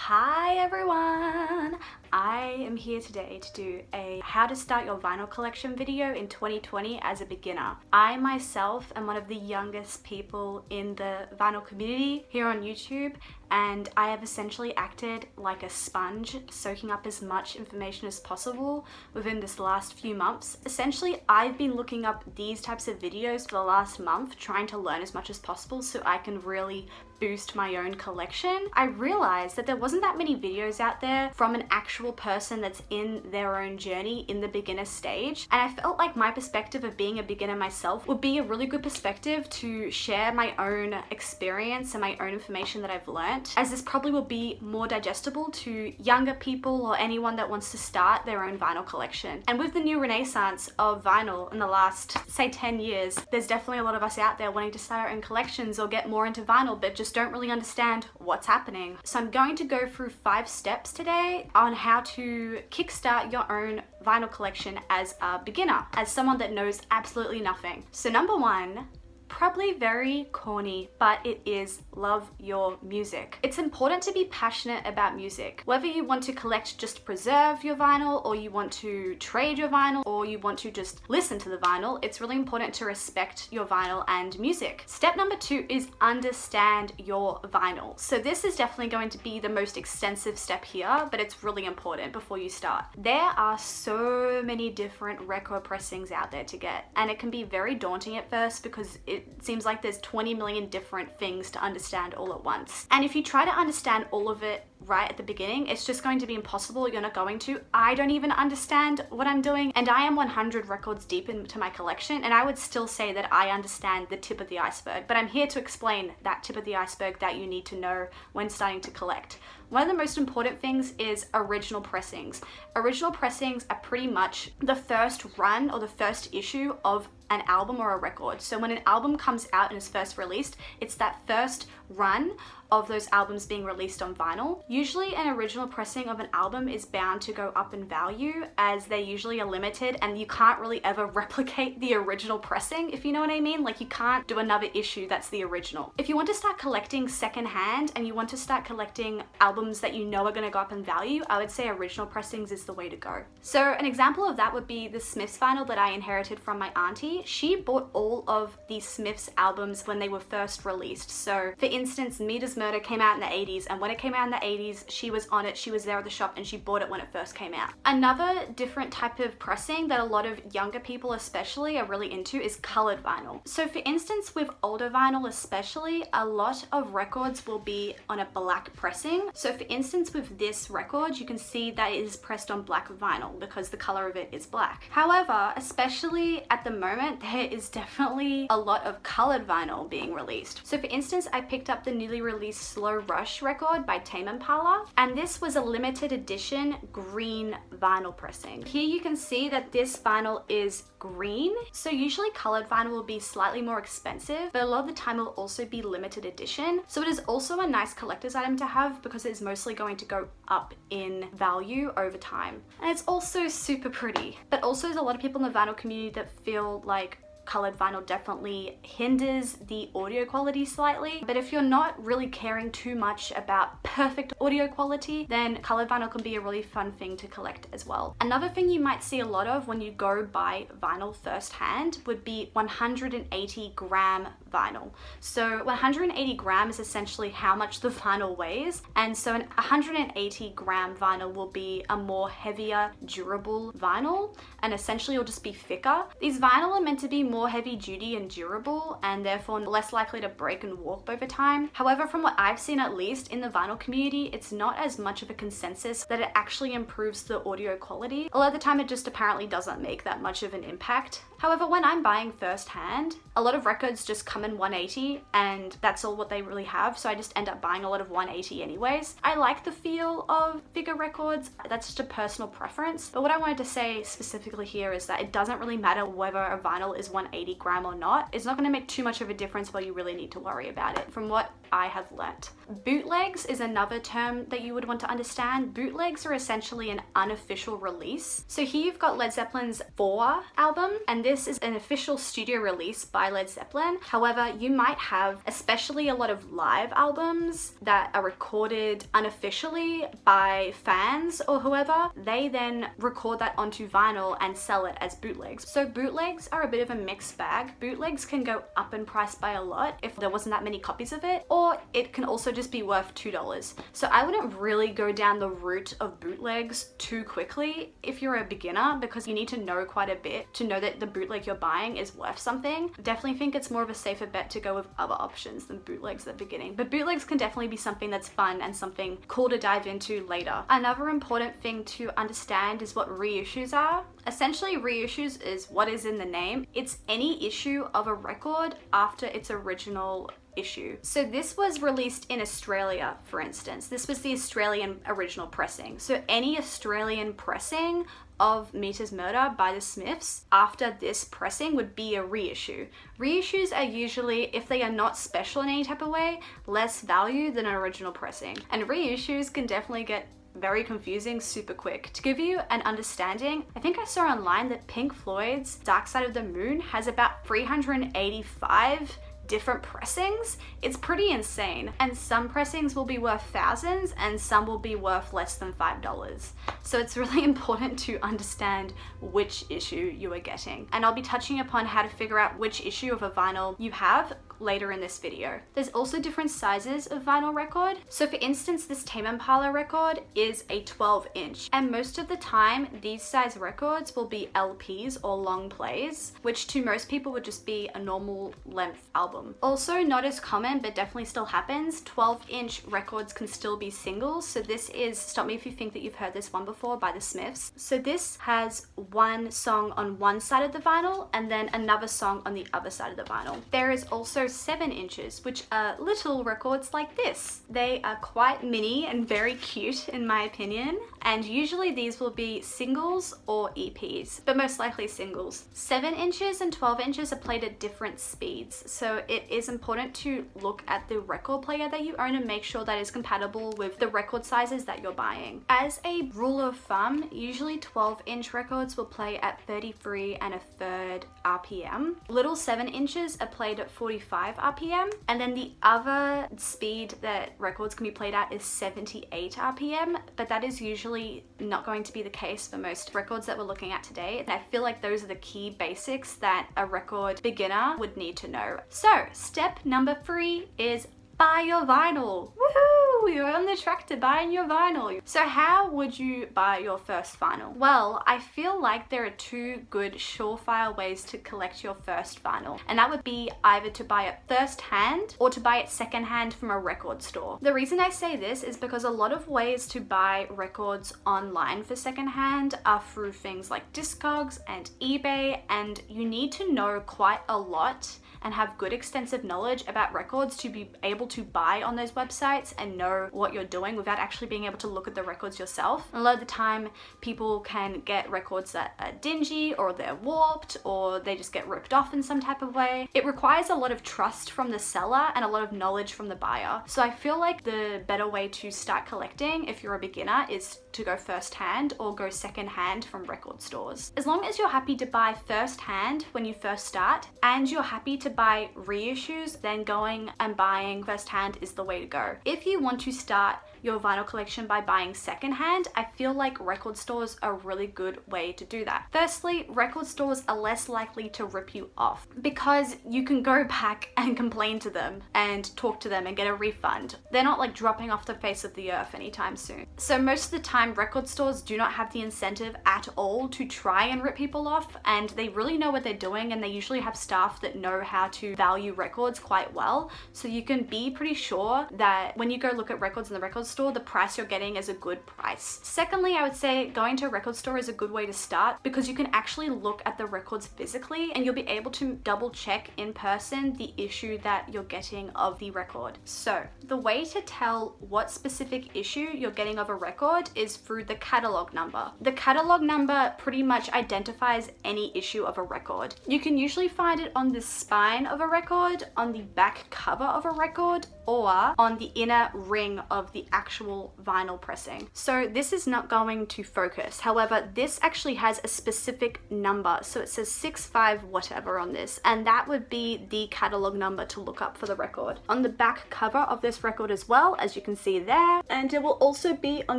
Hi everyone! I am here today to do a how to start your vinyl collection video in 2020 as a beginner. I myself am one of the youngest people in the vinyl community here on YouTube, and I have essentially acted like a sponge, soaking up as much information as possible within this last few months. Essentially, I've been looking up these types of videos for the last month, trying to learn as much as possible so I can really boost my own collection. I realized that there wasn't that many videos out there from an actual person that's in their own journey in the beginner stage, and I felt like my perspective of being a beginner myself would be a really good perspective to share my own experience and my own information that I've learned, as this probably will be more digestible to younger people or anyone that wants to start their own vinyl collection. And with the new renaissance of vinyl in the last, say, 10 years, there's definitely a lot of us out there wanting to start our own collections or get more into vinyl but just don't really understand what's happening. So I'm going to go through 5 steps today on how to kickstart your own vinyl collection as a beginner, as someone that knows absolutely nothing. So number 1, probably very corny, but it is love your music. It's important to be passionate about music. Whether you want to collect just to preserve your vinyl, or you want to trade your vinyl, or you want to just listen to the vinyl, it's really important to respect your vinyl and music. Step number 2 is understand your vinyl. So this is definitely going to be the most extensive step here, but it's really important before you start. There are so many different record pressings out there to get, and it can be very daunting at first because it seems like there's 20 million different things to understand all at once. And if you try to understand all of it right at the beginning, it's just going to be impossible. You're not going to. I don't even understand what I'm doing, and I am 100 records deep into my collection, and I would still say that I understand the tip of the iceberg, but I'm here to explain that tip of the iceberg that you need to know when starting to collect. One of the most important things is original pressings. Original pressings are pretty much the first run or the first issue of an album or a record. So when an album comes out and is first released, it's that first run of those albums being released on vinyl. Usually an original pressing of an album is bound to go up in value, as they usually are limited and you can't really ever replicate the original pressing, if you know what I mean. Like, you can't do another issue that's the original. If you want to start collecting secondhand and you want to start collecting albums that you know are going to go up in value, I would say original pressings is the way to go. So an example of that would be the Smiths vinyl that I inherited from my auntie. She bought all of the Smiths albums when they were first released. So for instance, Meat is Murder came out in the 80s, and when it came out in the 80s, she was on it, she was there at the shop, and she bought it when it first came out. Another different type of pressing that a lot of younger people especially are really into is colored vinyl. So for instance, with older vinyl especially, a lot of records will be on a black pressing. So for instance, with this record, you can see that it is pressed on black vinyl because the color of it is black. However, especially at the moment, there is definitely a lot of colored vinyl being released. So for instance, I picked up the newly released Slow Rush record by Tame Impala, and this was a limited edition green vinyl pressing. Here you can see that this vinyl is green. So usually colored vinyl will be slightly more expensive, but a lot of the time it will also be limited edition. So it is also a nice collector's item to have because it is mostly going to go up in value over time. And it's also super pretty. But also there's a lot of people in the vinyl community that feel like colored vinyl definitely hinders the audio quality slightly. But if you're not really caring too much about perfect audio quality, then colored vinyl can be a really fun thing to collect as well. Another thing you might see a lot of when you go buy vinyl firsthand would be 180 gram vinyl. So 180 gram is essentially how much the vinyl weighs, and so an 180 gram vinyl will be a more heavier, durable vinyl, and essentially it'll just be thicker. These vinyl are meant to be more heavy duty and durable, and therefore less likely to break and warp over time. However, from what I've seen, at least in the vinyl community, it's not as much of a consensus that it actually improves the audio quality. A lot of the time it just apparently doesn't make that much of an impact. However, when I'm buying firsthand, a lot of records just come in 180 and that's all what they really have, so I just end up buying a lot of 180 anyways. I like the feel of bigger records, that's just a personal preference, but what I wanted to say specifically here is that it doesn't really matter whether a vinyl is 180 gram or not. It's not going to make too much of a difference where you really need to worry about it. From what I have learnt. Bootlegs is another term that you would want to understand. Bootlegs are essentially an unofficial release. So here you've got Led Zeppelin's 4 album, and this is an official studio release by Led Zeppelin. However, you might have, especially a lot of live albums that are recorded unofficially by fans or whoever, they then record that onto vinyl and sell it as bootlegs. So bootlegs are a bit of a mixed bag. Bootlegs can go up in price by a lot if there wasn't that many copies of it, or it can also just be worth $2. So I wouldn't really go down the route of bootlegs too quickly if you're a beginner, because you need to know quite a bit to know that the bootleg you're buying is worth something. Definitely think it's more of a safer bet to go with other options than bootlegs at the beginning. But bootlegs can definitely be something that's fun and something cool to dive into later. Another important thing to understand is what reissues are. Essentially, reissues is what is in the name. It's any issue of a record after its original issue. So this was released in Australia, for instance. This was the Australian original pressing. So any Australian pressing of Mita's Murder by the Smiths after this pressing would be a reissue. Reissues are usually, if they are not special in any type of way, less value than an original pressing. And reissues can definitely get very confusing super quick. To give you an understanding, I think I saw online that Pink Floyd's Dark Side of the Moon has about 385 different pressings. It's pretty insane. And some pressings will be worth thousands and some will be worth less than $5. So it's really important to understand which issue you are getting. And I'll be touching upon how to figure out which issue of a vinyl you have later in this video. There's also different sizes of vinyl record. So for instance, this Tame Impala record is a 12-inch, and most of the time these size records will be LPs or long plays, which to most people would just be a normal length album. Also, not as common but definitely still happens, 12-inch records can still be singles. So this is, stop me if you think that you've heard this one before, by the Smiths. So this has one song on one side of the vinyl and then another song on the other side of the vinyl. There is also 7 inches, which are little records like this. They are quite mini and very cute in my opinion, and usually these will be singles or EPs, but most likely singles. 7 inches and 12 inches are played at different speeds, so it is important to look at the record player that you own and make sure that is compatible with the record sizes that you're buying. As a rule of thumb, usually 12-inch records will play at 33 1/3 RPM. Little 7 inches are played at 45 RPM, and then the other speed that records can be played at is 78 RPM, but that is usually not going to be the case for most records that we're looking at today. And I feel like those are the key basics that a record beginner would need to know. So step number 3 is buy your vinyl. Woohoo! You're on the track to buying your vinyl. So how would you buy your first vinyl? Well, I feel like there are 2 good surefire ways to collect your first vinyl, and that would be either to buy it first hand or to buy it second hand from a record store. The reason I say this is because a lot of ways to buy records online for second hand are through things like Discogs and eBay, and you need to know quite a lot and have good extensive knowledge about records to be able to buy on those websites and know what you're doing without actually being able to look at the records yourself. And a lot of the time people can get records that are dingy or they're warped or they just get ripped off in some type of way. It requires a lot of trust from the seller and a lot of knowledge from the buyer. So I feel like the better way to start collecting if you're a beginner is to go first hand or go second hand from record stores. As long as you're happy to buy first hand when you first start and you're happy to buy reissues, then going and buying first hand is the way to go. If you want to start your vinyl collection by buying secondhand, I feel like record stores are a really good way to do that. Firstly, record stores are less likely to rip you off because you can go back and complain to them and talk to them and get a refund. They're not like dropping off the face of the earth anytime soon. So most of the time, record stores do not have the incentive at all to try and rip people off, and they really know what they're doing, and they usually have staff that know how to value records quite well. So you can be pretty sure that when you go look at records in the record store, store, the price you're getting is a good price. Secondly, I would say going to a record store is a good way to start because you can actually look at the records physically and you'll be able to double check in person the issue that you're getting of the record. So the way to tell what specific issue you're getting of a record is through the catalog number. The catalog number pretty much identifies any issue of a record. You can usually find it on the spine of a record, on the back cover of a record, or on the inner ring of the actual vinyl pressing. So this is not going to focus. However, this actually has a specific number. So it says 65 whatever on this, and that would be the catalog number to look up for the record. On the back cover of this record as well, as you can see there, and it will also be on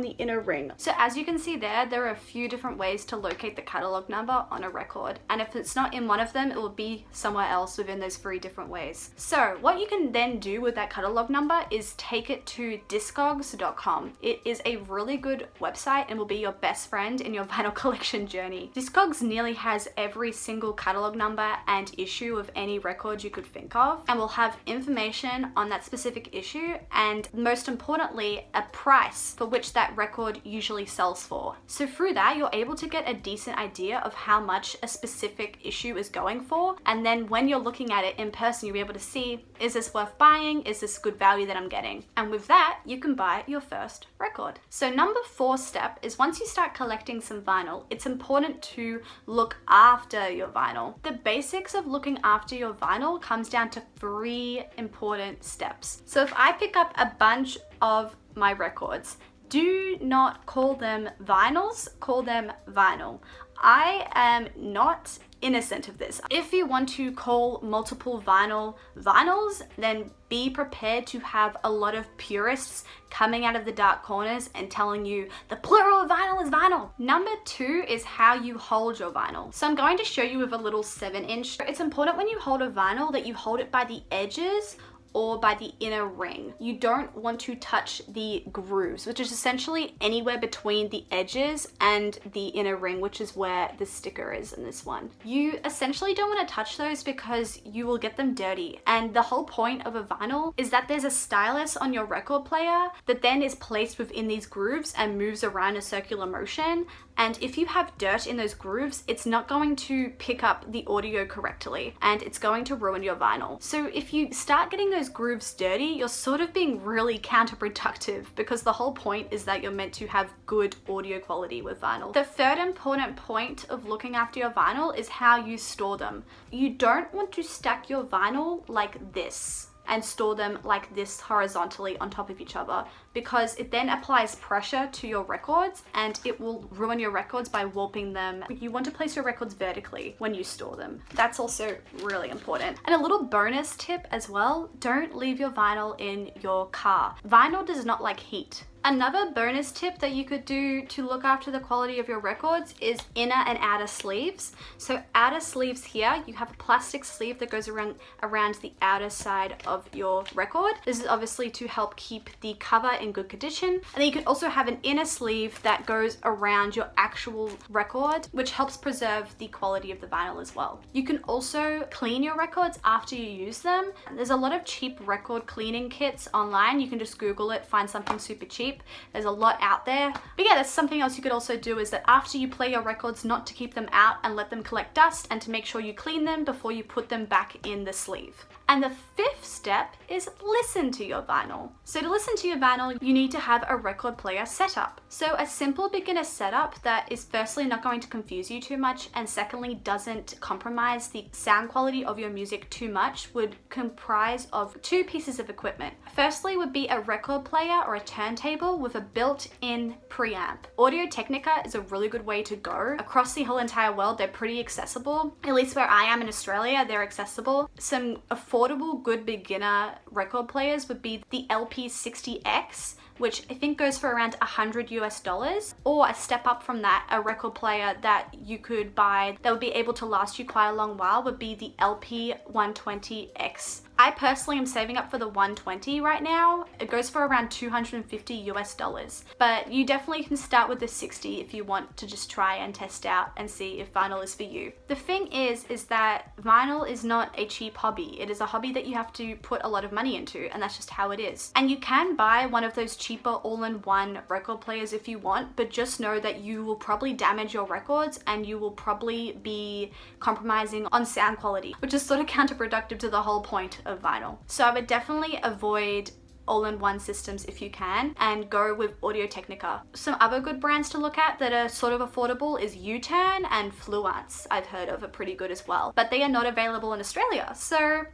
the inner ring. So as you can see there are a few different ways to locate the catalog number on a record. And if it's not in one of them, it will be somewhere else within those 3 different ways. So what you can then do with that catalog number is take it to discogs.com. It is a really good website and will be your best friend in your vinyl collection journey. Discogs nearly has every single catalog number and issue of any record you could think of, and will have information on that specific issue and, most importantly, a price for which that record usually sells for. So through that, you're able to get a decent idea of how much a specific issue is going for, and then when you're looking at it in person, you'll be able to see, is this worth buying? Is this good value that I'm getting? And with that, you can buy your first record. So number 4 step is once you start collecting some vinyl, it's important to look after your vinyl. The basics of looking after your vinyl comes down to 3 important steps. So if I pick up a bunch of my records, do not call them vinyls, call them vinyl. I am not innocent of this. If you want to call multiple vinyls, then be prepared to have a lot of purists coming out of the dark corners and telling you the plural of vinyl is vinyl. Number 2 is how you hold your vinyl. So I'm going to show you with a little 7-inch. It's important when you hold a vinyl that you hold it by the edges or by the inner ring. You don't want to touch the grooves, which is essentially anywhere between the edges and the inner ring, which is where the sticker is in this one. You essentially don't want to touch those because you will get them dirty. And the whole point of a vinyl is that there's a stylus on your record player that then is placed within these grooves and moves around a circular motion. And if you have dirt in those grooves, it's not going to pick up the audio correctly and it's going to ruin your vinyl. So if you start getting those grooves dirty, you're sort of being really counterproductive because the whole point is that you're meant to have good audio quality with vinyl. The third important point of looking after your vinyl is how you store them. You don't want to stack your vinyl like this and store them like this horizontally on top of each other, because it then applies pressure to your records and it will ruin your records by warping them. You want to place your records vertically when you store them. That's also really important. And a little bonus tip as well, don't leave your vinyl in your car. Vinyl does not like heat. Another bonus tip that you could do to look after the quality of your records is inner and outer sleeves. So outer sleeves here, you have a plastic sleeve that goes around the outer side of your record. This is obviously to help keep the cover in good condition. And then you can also have an inner sleeve that goes around your actual record, which helps preserve the quality of the vinyl as well. You can also clean your records after you use them. There's a lot of cheap record cleaning kits online. You can just Google it, find something super cheap. There's a lot out there. But yeah, that's something else you could also do, is that after you play your records, not to keep them out and let them collect dust, and to make sure you clean them before you put them back in the sleeve. And the 5th step is listen to your vinyl. So to listen to your vinyl, you need to have a record player setup. So a simple beginner setup that is firstly not going to confuse you too much, and secondly doesn't compromise the sound quality of your music too much, would comprise of 2 pieces of equipment. Firstly would be a record player or a turntable with a built-in preamp. Audio-Technica is a really good way to go. Across the whole entire world, they're pretty accessible. At least where I am in Australia, they're accessible. Some affordable, good beginner record players would be the LP60X, which I think goes for around $100 US, or a step up from that, a record player that you could buy that would be able to last you quite a long while would be the LP120X. I personally am saving up for the 120 right now. It goes for around $250 US, but you definitely can start with the 60 if you want to just try and test out and see if vinyl is for you. The thing is that vinyl is not a cheap hobby. It is a hobby that you have to put a lot of money into, and that's just how it is. And you can buy one of those cheaper all-in-one record players if you want, but just know that you will probably damage your records and you will probably be compromising on sound quality, which is sort of counterproductive to the whole point of vinyl. So I would definitely avoid all-in-one systems if you can, and go with Audio-Technica. Some other good brands to look at that are sort of affordable is U-Turn and Fluence. I've heard of, are pretty good as well, but they are not available in Australia, so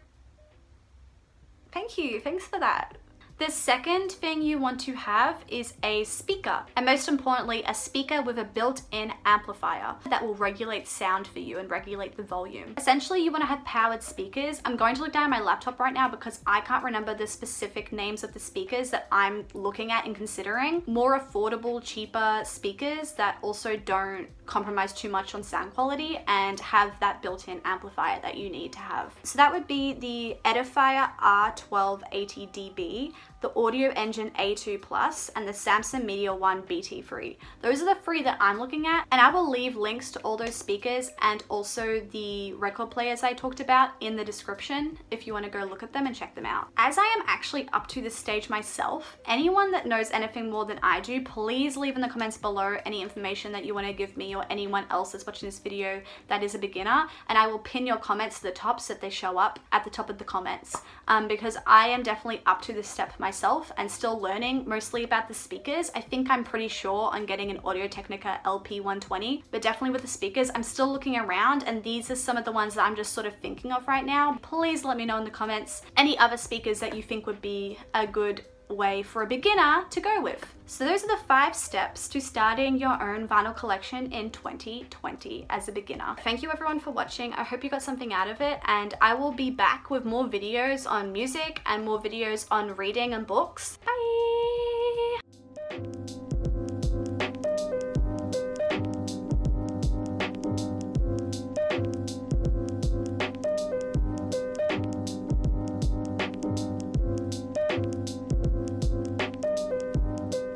thanks for that. The second thing you want to have is a speaker, and most importantly, a speaker with a built-in amplifier that will regulate sound for you and regulate the volume. Essentially, you want to have powered speakers. I'm going to look down at my laptop right now because I can't remember the specific names of the speakers that I'm looking at and considering. More affordable, cheaper speakers that also don't compromise too much on sound quality and have that built-in amplifier that you need to have. So that would be the Edifier R1280dB, the Audio Engine A2 Plus, and the Samson Media One BT3. Those are the three that I'm looking at, and I will leave links to all those speakers and also the record players I talked about in the description if you want to go look at them and check them out. As I am actually up to this stage myself, anyone that knows anything more than I do, please leave in the comments below any information that you want to give me or anyone else that's watching this video that is a beginner, and I will pin your comments to the top so that they show up at the top of the comments, because I am definitely up to this step myself and still learning mostly about the speakers. I think I'm pretty sure on getting an Audio-Technica LP120, but definitely with the speakers, I'm still looking around, and these are some of the ones that I'm just sort of thinking of right now. Please let me know in the comments any other speakers that you think would be a good way for a beginner to go with. So those are the 5 steps to starting your own vinyl collection in 2020 as a beginner. Thank you everyone for watching. I hope you got something out of it, and I will be back with more videos on music and more videos on reading and books. Bye!